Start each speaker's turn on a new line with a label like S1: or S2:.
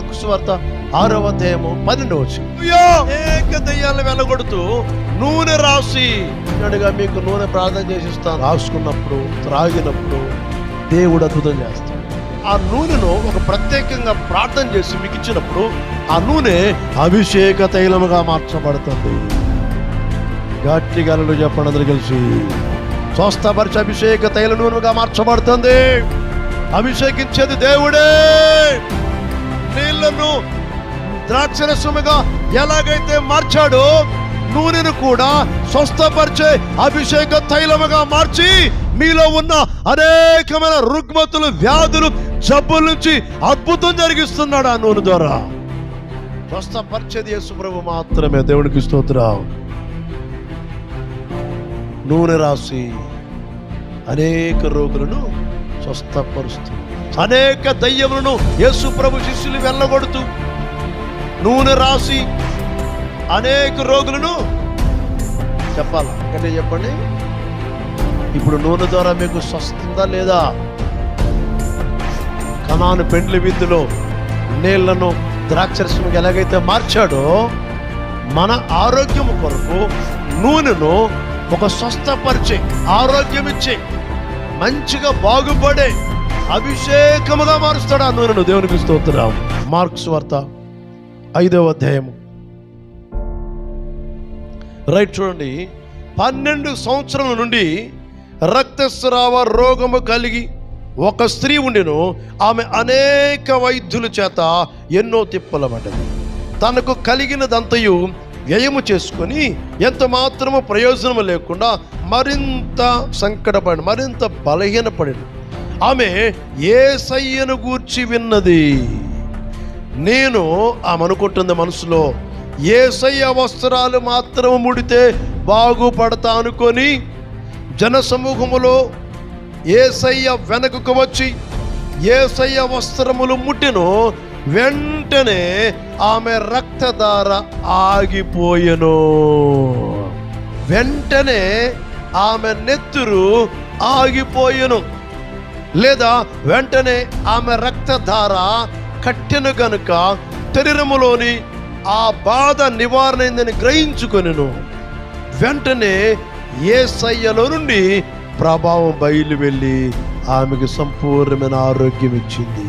S1: Mark సువార్త 6వ అధ్యాయము 12వ వచనం. అనేక దయ్యాలను వెళ్ళగొడుతూ నూనె రాసి అడిగా మీకు నూనె ప్రార్థన చేసిస్తాను. రాసుకున్నప్పుడు త్రాగినప్పుడు దేవుడు అద్భుతం చేస్తాడు. ఆ నూనెను ఒక ప్రత్యేకంగా ప్రార్థన చేసి మీకు ఇచ్చినప్పుడు ఆ నూనె అభిషేక తైలముగా మార్చబడుతుంది. గట్టిగా చెప్పండి అందరూ కలిసి. స్వస్థపరిచి అభిషేక తైల నూనెగా మార్చబడుతుంది. అభిషేకించేది దేవుడే. నీళ్లను ద్రాక్షరసముగా ఎలాగైతే మార్చాడో నూనెను కూడా స్వస్థపరిచే అభిషేక తైలముగా మార్చి మీలో ఉన్న అనేకమైన రుగ్మతులు, వ్యాధులు, జబ్బుల నుంచి అద్భుతం జరిగిస్తున్నాడు ఆ నూనె ద్వారా. స్వస్థపరిచేది యేసు ప్రభు మాత్రమే. దేవునికి స్తోత్రం. నూనె రాసి అనేక రోగులను స్వస్థపరుస్తూ అనేక దయ్యములను యేసు ప్రభు శిష్యులు వెళ్ళగొడుతూ నూనె రాసి అనేక రోగులను చెప్పాలి. అంటే చెప్పండి, ఇప్పుడు నూనె ద్వారా మీకు స్వస్థత లేదా? కనాను పెండ్లి విందులో నీళ్లను ద్రాక్షరసముగా ఎలాగైతే మార్చాడో మన ఆరోగ్యము కొరకు నూనెను ఒక స్వస్థపరిచే, ఆరోగ్యం ఇచ్చే, మంచిగా బాగుపడే అభిషేకముగా మారుస్తాడు ఆ నూనెను. దేవునికి స్తోత్రం. మార్కు సువార్త 5వ అధ్యాయము చూడండి. 12 సంవత్సరముల నుండి రక్తస్రావ రోగము కలిగి ఒక స్త్రీ ఉండెను. ఆమె అనేక వైద్యుల చేత ఎన్నో తిప్పల పడ్డది. తనకు కలిగినదంతయు వ్యయము చేసుకొని ఎంత మాత్రము ప్రయోజనము లేకుండా మరింత సంకటపడి, మరింత బలహీనపడి ఆమె యేసయ్యను గూర్చి విన్నది. నేను ఆమె అనుకుంటుంది మనసులో, యేసయ్య వస్త్రాలు మాత్రము ముడితే బాగుపడతా అనుకొని జనసమూహములో యేసయ్య వెనకకు వచ్చి యేసయ్య వస్త్రములు ముట్టెను. వెంటనే ఆమె రక్తధార ఆగిపోయెను. వెంటనే ఆమె నెత్తురు ఆగిపోయెను. లేదా వెంటనే ఆమె రక్తధార కట్టెను గనుక శరీరములోని ఆ బాధ నివారణ అయిందని గ్రహించుకొనెను. వెంటనే యేసయ్యలో నుండి ప్రభావం బయలు వెళ్ళి ఆమెకు సంపూర్ణమైన ఆరోగ్యం ఇచ్చింది.